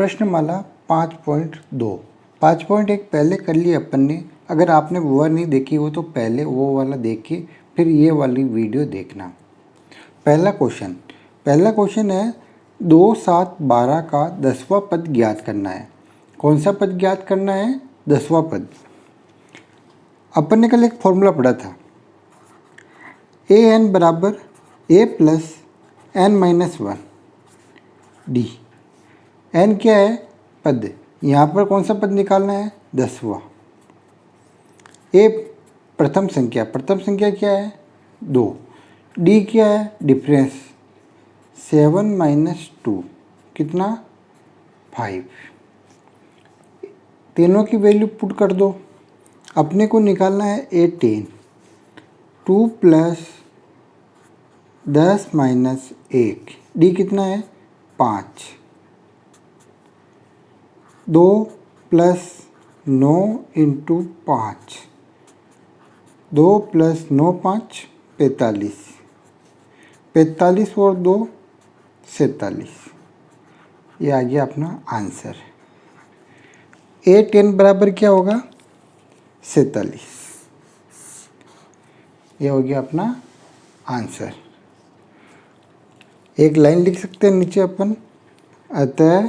प्रश्नमाला 5.2 5.1 पहले कर लिया अपन ने। अगर आपने वो नहीं देखी हो तो पहले वो वाला देख के फिर ये वाली वीडियो देखना। पहला क्वेश्चन है 2, 7, 12 का 10वां पद ज्ञात करना है। कौन सा पद ज्ञात करना है? 10वां पद। अपन ने कल एक फॉर्मूला पढ़ा था, ए एन बराबर a plus n minus 1 d. N क्या है? पद। यहाँ पर कौन सा पद निकालना है? 10वां। ए प्रथम संख्या क्या है? 2। डी क्या है? डिफरेंस। 7 माइनस 2 कितना? 5। तीनों की वैल्यू पुट कर दो। अपने को निकालना है ए 10। 2 प्लस 10 माइनस 1 डी कितना है? 5। 2 प्लस 9 इंटू 5, 2 प्लस 9 5 45, 45 और 2 47। ये आ गया अपना आंसर। ए 10 बराबर क्या होगा? 47। ये हो गया अपना आंसर। एक लाइन लिख सकते हैं नीचे अपन, अतः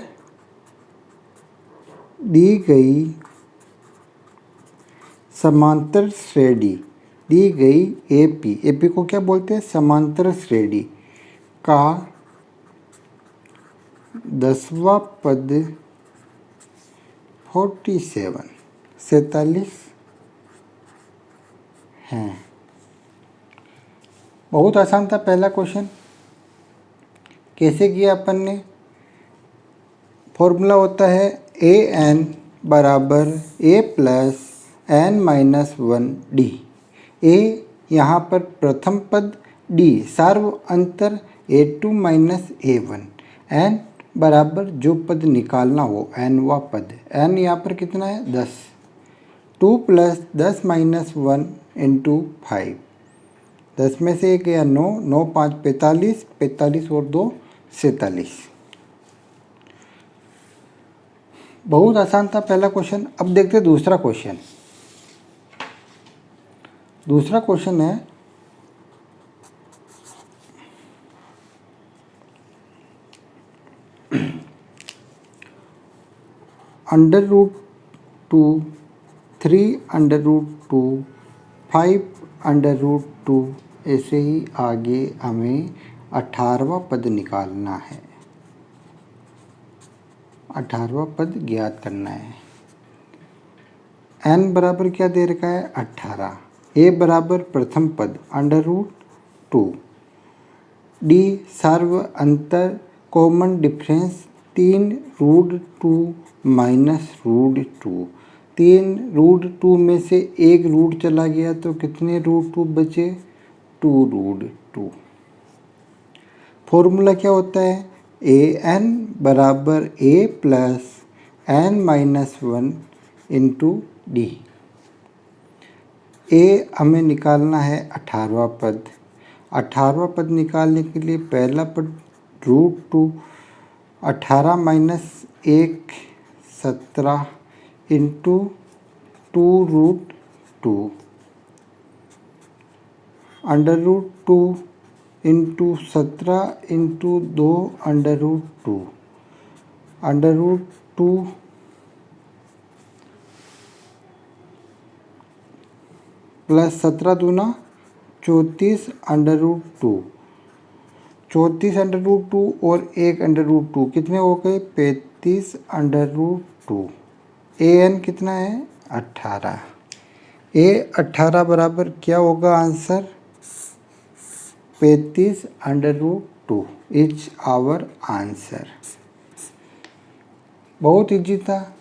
दी गई समांतर श्रेणी, दी गई एपी को क्या बोलते हैं? समांतर श्रेणी का 10वां पद 47 है। बहुत आसान था पहला क्वेश्चन। कैसे किया अपन ने? फॉर्मूला होता है ए एन बराबर a plus n minus 1 D. ए यहाँ पर प्रथम पद, डी सार्व अंतर A2 माइनस A1, एन बराबर जो पद निकालना हो एनवा पद। एन यहाँ पर कितना है? 10। 2 प्लस 10 माइनस 1 इंटू 5, 10 में से 1 गया 9, 9 5 45, 45 और 2 47। बहुत आसान था पहला क्वेश्चन। अब देखते हैं दूसरा क्वेश्चन। दूसरा क्वेश्चन है √2, 3 √2, 5 √2, ऐसे ही आगे हमें 18वां पद निकालना है। 18वां पद ज्ञात करना है। n बराबर क्या दे रखा है? 18। a बराबर प्रथम पद √2, d सार्व अंतर कॉमन डिफरेंस 3 √2 माइनस √2। 3 √2 में से एक रूट चला गया तो कितने √2 बचे? 2 √2। फॉर्मूला क्या होता है? ए एन बराबर a plus n minus 1 into d. A हमें निकालना है 18वां पद। 18वां पद निकालने के लिए पहला पद √2, 18 minus 1 17 into 2 √2, √2 into 17 into 2 √2, √2 plus 17 दूना 34 √2, 34 √2 और 1 √2 कितने हो गए? 35 √2। ए एन कितना है? 18। ए 18 बराबर क्या होगा आंसर? 35 √2 is our answer. बहुत इजी था।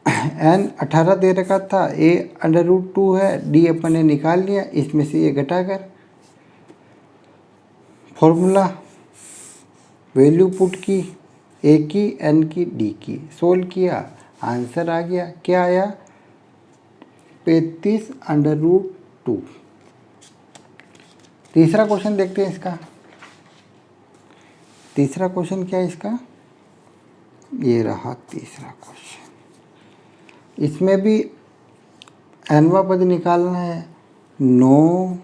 एन 18 दे रखा था, ए √2 है, डी अपन ने निकाल लिया, इसमें से ये घटाकर फॉर्मूला वैल्यू पुट की, ए की, एन की, डी की, सोल्व किया, आंसर आ गया। क्या आया? 35 √2। तीसरा क्वेश्चन देखते हैं इसका। तीसरा क्वेश्चन क्या है इसका? ये रहा तीसरा क्वेश्चन। इसमें भी nवां पद निकालना है। 9,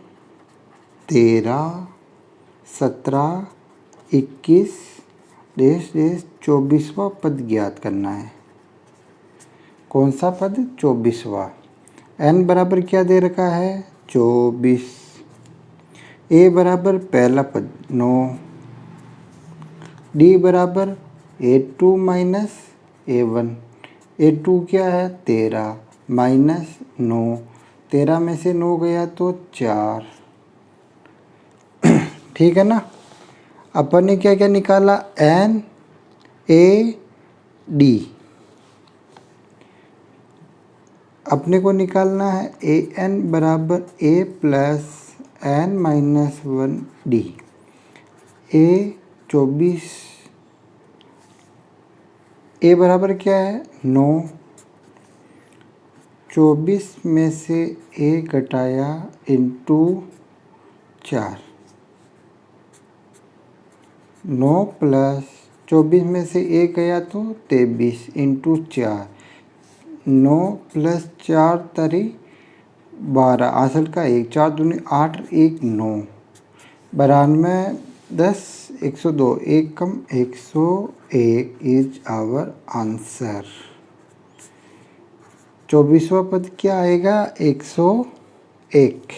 13, 17, 21 डेश डेश 24वां पद ज्ञात करना है। कौन सा पद? 24वां। n बराबर क्या दे रखा है? 24। a बराबर पहला पद 9, d बराबर a2 माइनस a1। a2 क्या है? 13 माइनस 9, 13 में से 9 गया तो 4। ठीक है ना। अपन ने क्या क्या निकाला? n a d। अपने को निकालना है ए n बराबर a plus n minus 1 d। a 24, a बराबर क्या है? 9। 24 में से a घटाया इंटू 4। 9 प्लस 24 में से a गया तो 23 इंटू 4। 9 प्लस 4 तरी 12, आंसर का 1, 4 दूनी 8, 1 9, 92, 10, 102, 1 कम 101 इज आवर आंसर। 24वां पद क्या आएगा? 101।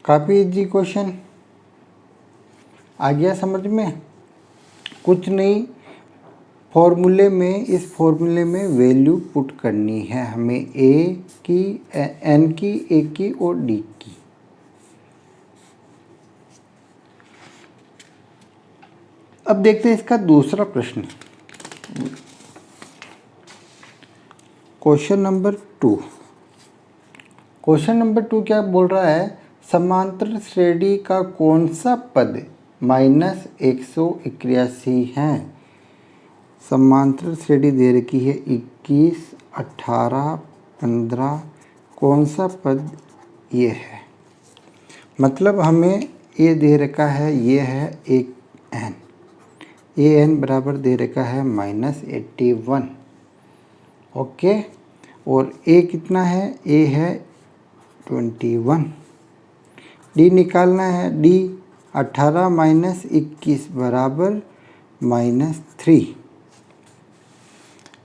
काफ़ी इजी क्वेश्चन आ गया समझ में। कुछ नहीं, फॉर्मूले में, इस फॉर्मूले में वैल्यू पुट करनी है हमें ए की, एन की, ए की और डी की। अब देखते हैं इसका दूसरा प्रश्न। Question number 2। क्वेश्चन नंबर 2 क्या बोल रहा है? समांतर श्रेणी का कौन सा पद -181 है? समांतर श्रेणी दे रखी है 21, 18, 15। कौन सा पद ये है? मतलब हमें ये दे रखा है, ये है एक n। ये n बराबर दे रखा है -81। ओके। और a कितना है? a है 21। d निकालना है। d 18 माइनस 21 बराबर -3।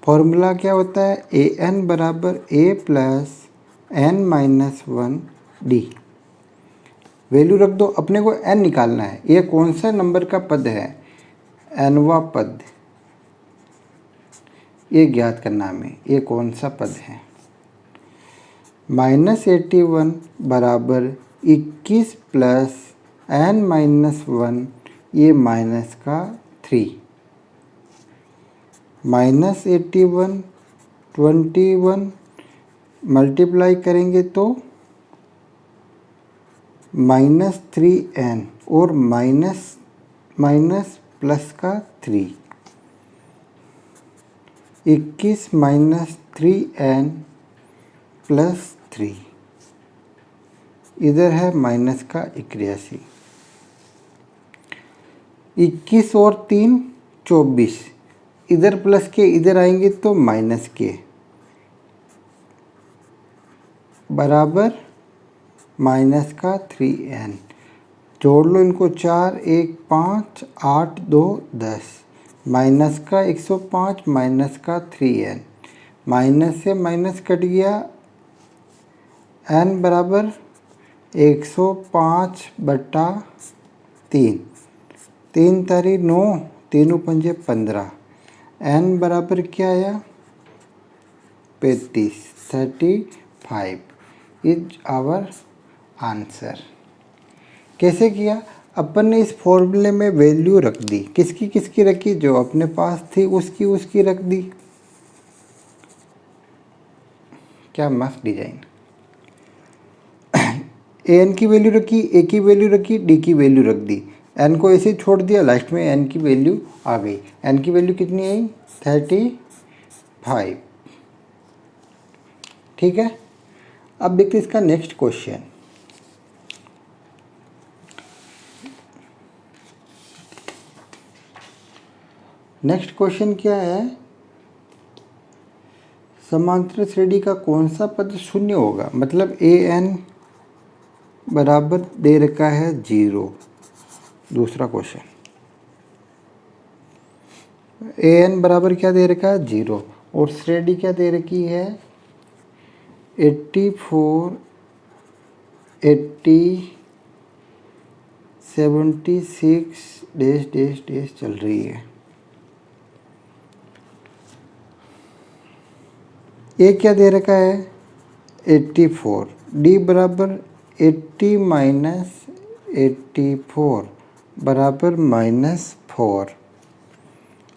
फॉर्मूला क्या होता है? ए n बराबर a plus n minus 1 d। Value रख दो। अपने को n निकालना है। ये कौन सा नंबर का पद है? nवां पद। ये ज्ञात करना हमें, ये कौन सा पद है? -81 बराबर 21 प्लस n माइनस 1, ये माइनस का 3। -81 21 मल्टीप्लाई करेंगे तो -3n और माइनस माइनस प्लस का 3। 21 माइनस 3n प्लस 3, इधर है माइनस का 81। 21 और 3 24, इधर प्लस के इधर आएंगे तो माइनस के, बराबर माइनस का 3n। जोड़ लो इनको, 4 1 5 8 2 10, माइनस का 105 माइनस का 3n। माइनस से माइनस कट गया, n बराबर 105 बटा 3, 3 तारी 9, 3 पंजे 15। n बराबर क्या आया? 35, 35 इज आवर आंसर। कैसे किया? अपन ने इस फॉर्मूले में वैल्यू रख दी। किसकी किसकी रखी? जो अपने पास थी उसकी उसकी रख दी। क्या मस्त डिजाइन। एन की वैल्यू रखी, ए की वैल्यू रखी, डी की वैल्यू रख दी। एन को ऐसे ही छोड़ दिया, लास्ट में एन की वैल्यू आ गई। एन की वैल्यू कितनी आई? 35। ठीक है। अब देखते हैं इसका नेक्स्ट क्वेश्चन। नेक्स्ट क्वेश्चन क्या है, समांतर श्रेणी का कौन सा पद शून्य होगा, मतलब ए एन बराबर दे रखा है 0। दूसरा क्वेश्चन, ए एन बराबर क्या दे रखा है 0 और श्रेणी क्या दे रखी है 84, 80, 76 डैश डैश डैश चल रही है। ए क्या दे रखा है 84, डी बराबर 80 माइनस 84 बराबर -4।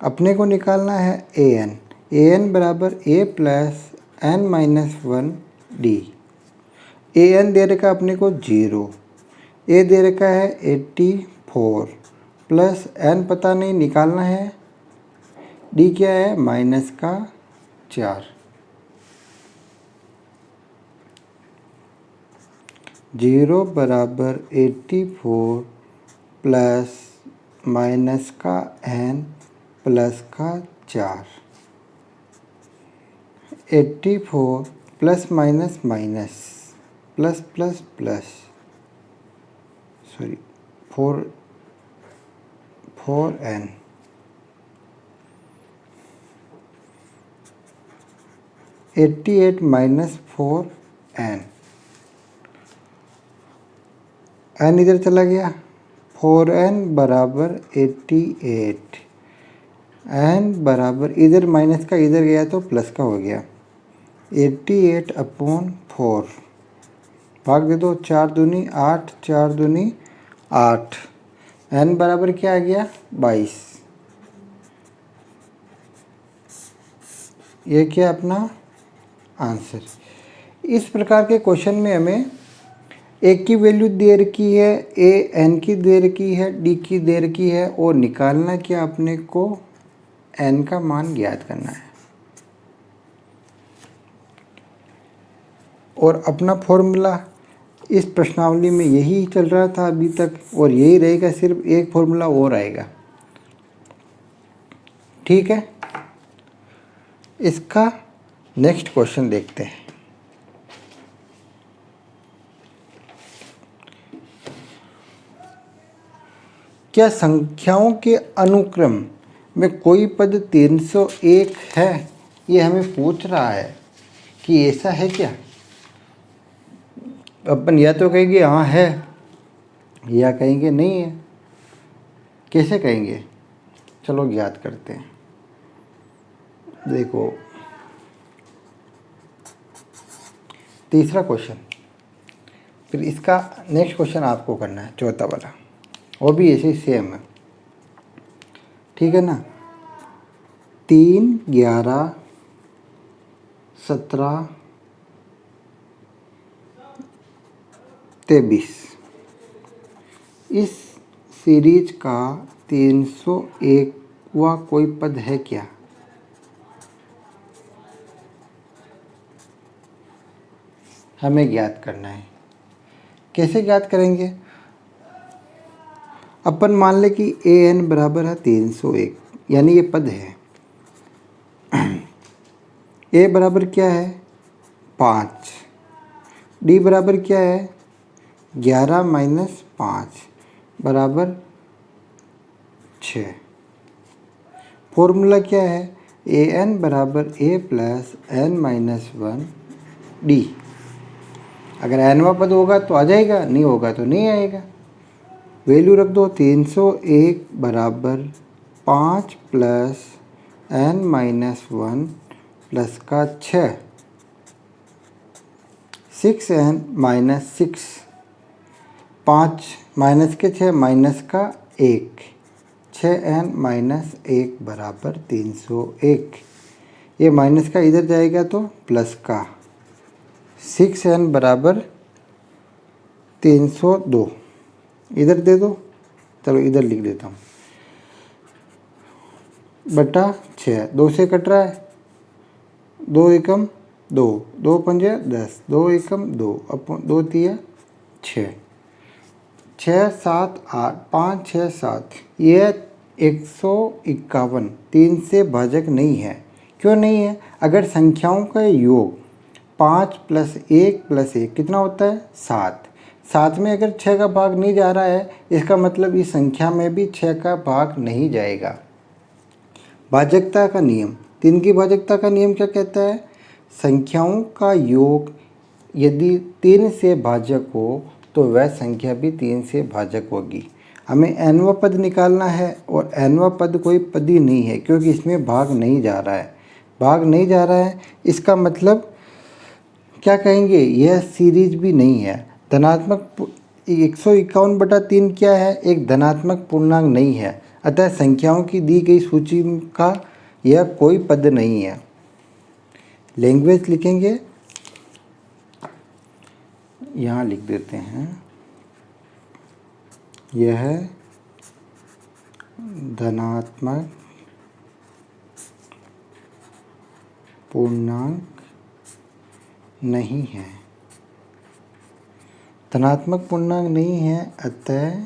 अपने को निकालना है ए एन बराबर a plus n minus 1 D. A N दे रखा अपने को 0, ए दे रखा है 84 प्लस एन पता नहीं निकालना है, डी क्या है -4। 0 बराबर 84 plus -n plus 4। 84 plus minus minus plus plus plus, sorry 4n। 88 minus 4n, n इधर चला गया, 4n बराबर 88, n बराबर इधर माइनस का इधर गया तो प्लस का हो गया 88/4। भाग दे दो, 4 दूनी 8, 4 दूनी 8, n बराबर क्या आ गया 22। ये क्या अपना आंसर। इस प्रकार के क्वेश्चन में हमें ए की वैल्यू दे रखी है, ए एन की दे रखी है, डी की दे रखी है और निकालना क्या अपने को एन का मान ज्ञात करना है। और अपना फॉर्मूला इस प्रश्नावली में यही चल रहा था अभी तक और यही रहेगा, सिर्फ एक फॉर्मूला और आएगा। ठीक है, इसका नेक्स्ट क्वेश्चन देखते हैं। क्या संख्याओं के अनुक्रम में कोई पद 301 है, ये हमें पूछ रहा है कि ऐसा है क्या। अपन या तो कहेंगे हाँ है या कहेंगे नहीं है। कैसे कहेंगे, चलो ज्ञात करते हैं। देखो तीसरा क्वेश्चन, फिर इसका नेक्स्ट क्वेश्चन आपको करना है, चौथा वाला, वो भी ऐसे ही सेम है। ठीक है ना। 3, 11, 17, 23 इस सीरीज का 301वां कोई पद है क्या। हमें ज्ञात करना है। कैसे ज्ञात करेंगे, अपन मान ले कि ए एन बराबर है 301, यानी ये पद है। ए बराबर क्या है 5, डी बराबर क्या है 11 माइनस 5 बराबर 6। फॉर्मूला क्या है, ए एन बराबर a plus n minus 1 D. अगर एनवा पद होगा तो आ जाएगा, नहीं होगा तो नहीं आएगा। वैल्यू रख दो, 301 बराबर 5 प्लस एन माइनस 1 प्लस का 6, 6n माइनस 6, 5 माइनस के 6 माइनस का 1, 6n माइनस 1 बराबर 301। ये माइनस का इधर जाएगा तो प्लस का, 6n बराबर 302 इधर दे दो। चलो इधर लिख देता हूँ, बटा 6, 2 से कट रहा है, 2 एकम 2, 2 पंजे 10, 2 एकम 2, 2 तिया 6, 6 7 8, 5 6 7, ये 151 3 से भाजक नहीं है। क्यों नहीं है? अगर संख्याओं का योग 5 + 1 + 1 कितना होता है? 7। 7 में अगर 6 का भाग नहीं जा रहा है, इसका मतलब इस संख्या में भी 6 का भाग नहीं जाएगा। भाजकता का नियम, 3 की भाजकता का नियम क्या कहता है? संख्याओं का योग यदि 3 से भाजक हो तो वह संख्या भी 3 से भाजक होगी। हमें nवां पद निकालना है और nवां पद कोई पद ही नहीं है, क्योंकि इसमें भाग नहीं जा रहा है। भाग नहीं जा रहा है, इसका मतलब क्या कहेंगे? यह सीरीज भी नहीं है। धनात्मक 151/3 क्या है? एक धनात्मक पूर्णांक नहीं है, अतः संख्याओं की दी गई सूची का यह कोई पद नहीं है। लैंग्वेज लिखेंगे, यहाँ लिख देते हैं, यह धनात्मक पूर्णांक नहीं है। धनात्मक पूर्णांक नहीं है, अतः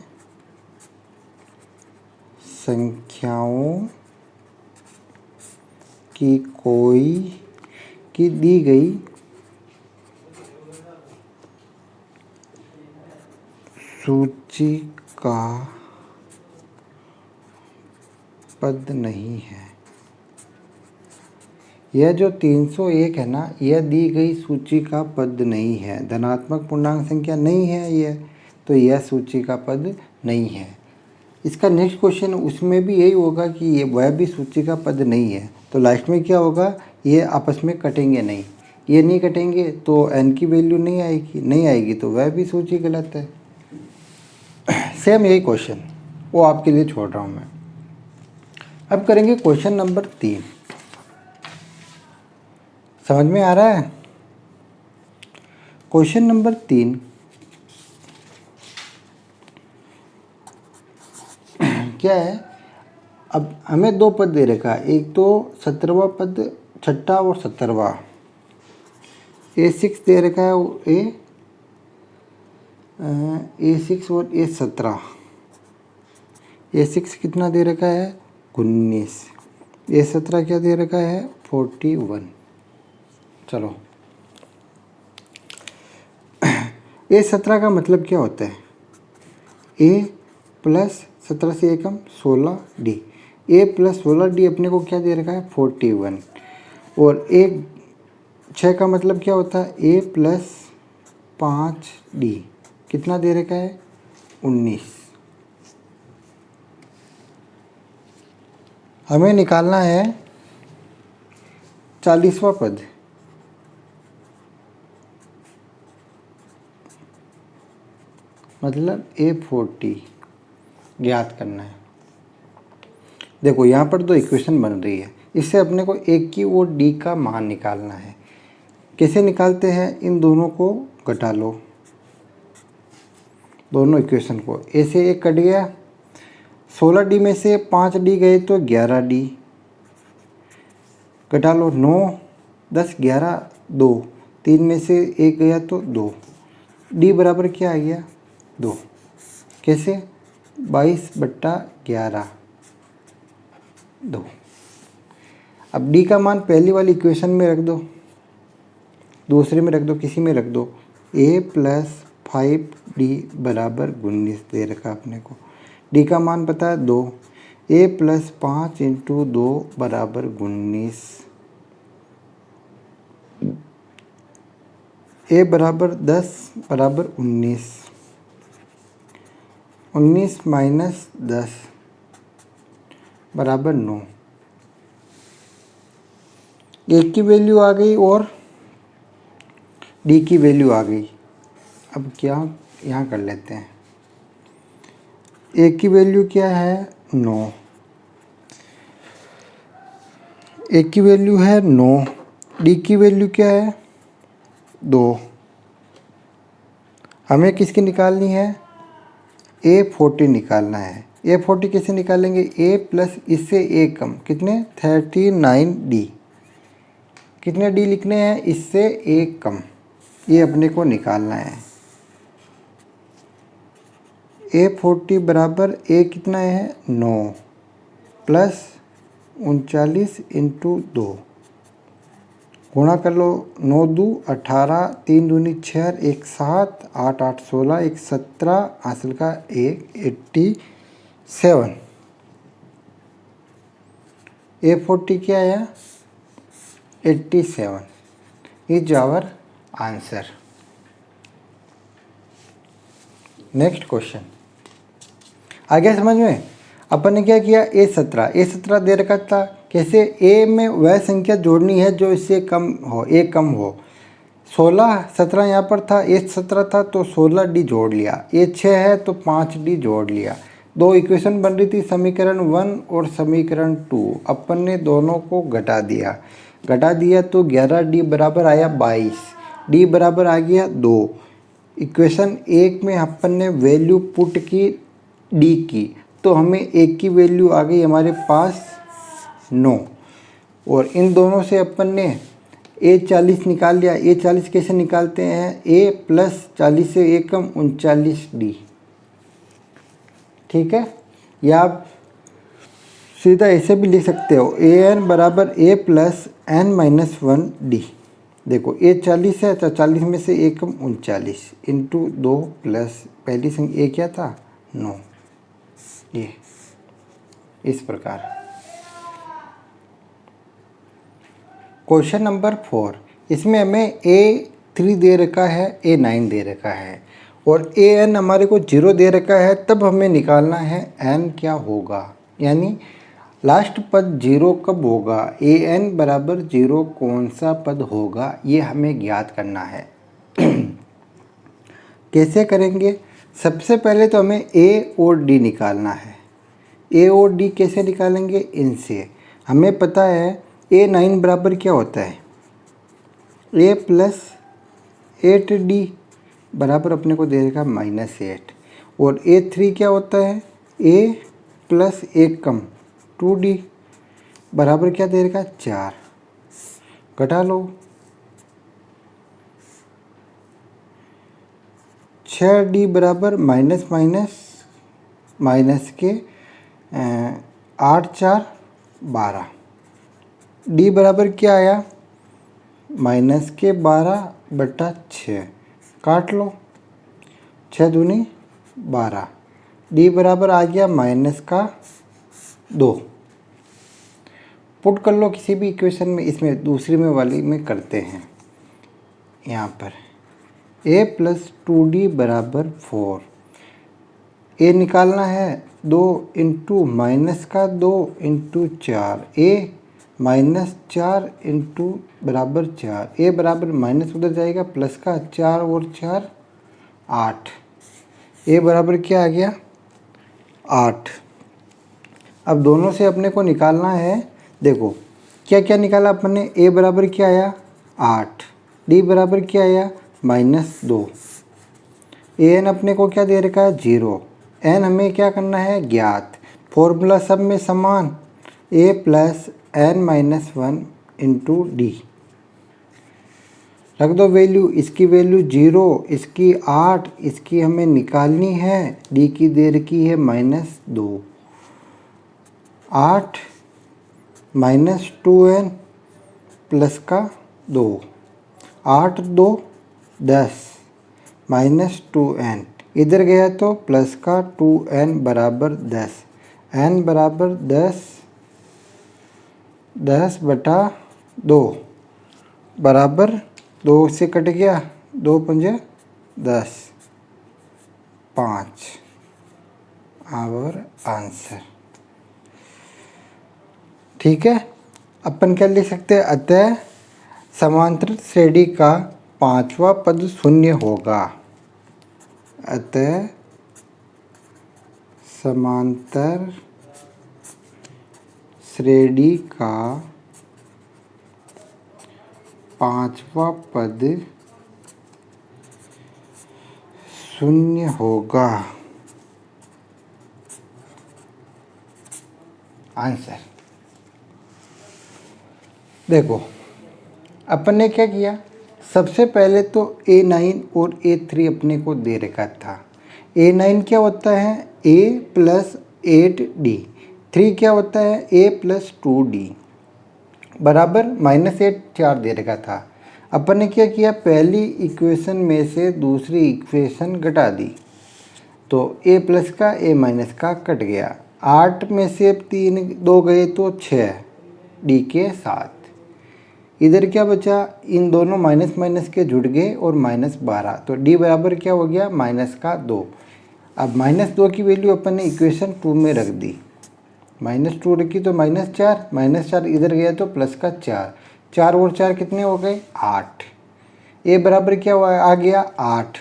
संख्याओं की दी गई सूची का पद नहीं है। यह जो 301 है ना, यह दी गई सूची का पद नहीं है। धनात्मक पूर्णांक संख्या नहीं है यह, तो यह सूची का पद नहीं है। इसका नेक्स्ट क्वेश्चन उसमें भी यही होगा कि ये वह भी सूची का पद नहीं है। तो लास्ट में क्या होगा? ये आपस में कटेंगे नहीं, ये नहीं कटेंगे तो n की वैल्यू नहीं आएगी तो वह भी सूची गलत है। सेम यही क्वेश्चन वो आपके लिए छोड़ रहा हूँ मैं। अब करेंगे क्वेश्चन नंबर 3। समझ में आ रहा है? क्वेश्चन नंबर 3 क्या है? अब हमें 2 पद दे रखा है, एक तो 17वां पद, 6ठा और 17वां। A6 दे रखा है, A6 और A17। A6 कितना दे रखा है? 19। A17 क्या दे रखा है? 41। चलो, A17 का मतलब क्या होता है? A + 17 से 1 कम 16D। A + 16D अपने को क्या दे रखा है? 41। और 6 का मतलब क्या होता है? A + 5D कितना दे रखा है? 19। हमें निकालना है 40वां पद। मतलब A40 ज्ञात करना है। देखो यहाँ पर तो इक्वेशन बन रही है, इससे अपने को एक की और D का मान निकालना है। कैसे निकालते हैं? इन दोनों को घटा लो, दोनों इक्वेशन को। A से 1 कट गया, 16D में से 5D गए तो 11D। घटा लो, 9 10 11 2, 3 में से 1 गया तो 2। D बराबर क्या आ गया? 2। कैसे? 22/11 2। अब D का मान पहली वाली इक्वेशन में रख दो, दूसरे में रख दो, किसी में रख दो। A + 5D = 19 दे रखा अपने को। D का मान पता है 2। A + 5 × 2 = 19। A = 10 = 19। 19 - 10 = 9। A की वैल्यू आ गई और D की वैल्यू आ गई। अब क्या यहाँ कर लेते हैं। A की वैल्यू क्या है? 9। A की वैल्यू है 9। D की वैल्यू क्या है? 2। हमें किसकी निकालनी है? A40 निकालना है। A40 कैसे निकालेंगे? A + इससे 1 कम कितने? 39D। कितने D लिखने हैं? इससे 1 कम, ये अपने को निकालना है। A40 = A कितना है? 9। प्लस 39 इंटू 2 गुणा कर लो। 9 2 18, 3 दूनी 6, 1 7, 8 8 16, 1 17, हासिल का 1 87। A40 क्या आया? 87 is our answer. Next question आ गया समझ में? अपन ने क्या किया, A17 दे रखा था। कैसे? ए में वह संख्या जोड़नी है जो इससे कम हो, ए कम हो। 16 17 यहाँ पर था, A17 था तो 16D जोड़ लिया। A6 है तो 5D जोड़ लिया। दो इक्वेशन बन रही थी, समीकरण 1 और समीकरण 2। अपन ने दोनों को घटा दिया तो 11D बराबर आया 22। D बराबर आ गया 2। इक्वेशन 1 में अपन ने वैल्यू पुट की D की, तो हमें एक की वैल्यू आ गई हमारे पास 9। और इन दोनों से अपन ने A40 निकाल लिया। A40 कैसे निकालते हैं? A प्लस 40 से A कम 39D। ठीक है, या आप सीधा ऐसे भी लिख सकते हो, AN बराबर A plus N minus 1D। देखो A40 है तो 40 में से A कम 39 इंटू 2 प्लस पहली संख्या A क्या था? 9। ये इस प्रकार। क्वेश्चन नंबर 4, इसमें हमें A3 दे रखा है, A9 दे रखा है और AN हमारे को 0 दे रखा है। तब हमें निकालना है N क्या होगा, यानी लास्ट पद 0 कब होगा, AN बराबर 0 कौन सा पद होगा, ये हमें ज्ञात करना है। कैसे करेंगे? सबसे पहले तो हमें A और D निकालना है। A और D कैसे निकालेंगे? इनसे हमें पता है A9 बराबर क्या होता है, A प्लस 8D बराबर अपने को दे देगा -8। और A3 क्या होता है? A प्लस 1 कम 2D बराबर क्या दे देगा? 4। घटा लो, 6D बराबर माइनस माइनस माइनस के 8 4 12। D बराबर क्या आया? माइनस के 12/6। काट लो, 6 दूनी 12। D बराबर आ गया माइनस का 2। पुट कर लो किसी भी इक्वेशन में, इसमें दूसरी में वाली में करते हैं। यहाँ पर A प्लस 2D बराबर 4। A निकालना है, 2 इंटू माइनस का 2 इंटू 4। A माइनस 4 इंटू बराबर 4। A बराबर माइनस उधर जाएगा, प्लस का 4 और 4 8। A बराबर क्या आ गया? 8। अब दोनों से अपने को निकालना है। देखो क्या क्या निकाला अपन ने? A बराबर क्या आया? 8। D बराबर क्या आया? -2। AN अपने को क्या दे रखा है? 0। N हमें क्या करना है? ज्ञात। फॉर्मूला सब में समान, A plus N minus 1 into D। रख दो वैल्यू, इसकी वैल्यू 0, इसकी 8, इसकी हमें निकालनी है। D की दे रखी है -2। 8 माइनस 2N प्लस का 2। 8 2 10 माइनस 2N, इधर गया तो प्लस का 2N बराबर 10। N बराबर 10/2 बराबर 2 से कट गया, 2 पंजे 10, 5 आवर आंसर। ठीक है, अपन क्या लिख सकते हैं? अतः समांतर श्रेणी का 5वां पद शून्य होगा। अतः समांतर श्रेणी का 5वां पद शून्य होगा। आंसर। देखो अपन ने क्या किया, सबसे पहले तो A9 और A3 अपने को दे रखा था। A9 क्या होता है? A plus 8D। 3 क्या होता है, a प्लस 2d बराबर -8 4 दे रखा था। अपन ने क्या किया, पहली इक्वेशन में से दूसरी इक्वेशन घटा दी, तो a प्लस का a माइनस का कट गया। 8 में से 3 2 गए तो 6, d के 7। इधर क्या बचा, इन दोनों माइनस माइनस के जुड़ गए और -12, तो d बराबर क्या हो गया, -2। अब -2 की वैल्यू अपन ने इक्वेशन 2 में रख दी, -2 रखी तो -4 इधर गया तो प्लस का 4 और 4 कितने हो गए, 8। a बराबर क्या हुआ, आ गया 8।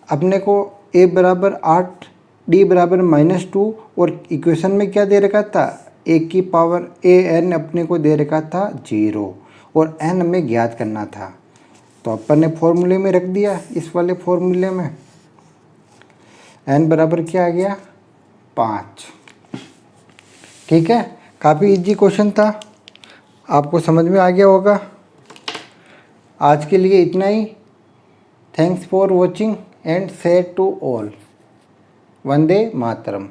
अपने को a बराबर 8, d बराबर -2 और इक्वेशन में क्या दे रखा था, a की पावर an अपने को दे रखा था 0 और n हमें ज्ञात करना था। तो अपन ने फॉर्मूले में रख दिया, इस वाले फॉर्मूले में n बराबर क्या आ गया, 5। ठीक है, काफ़ी इजी क्वेश्चन था, आपको समझ में आ गया होगा। आज के लिए इतना ही। थैंक्स फॉर वॉचिंग एंड से टू ऑल। वंदे मातरम।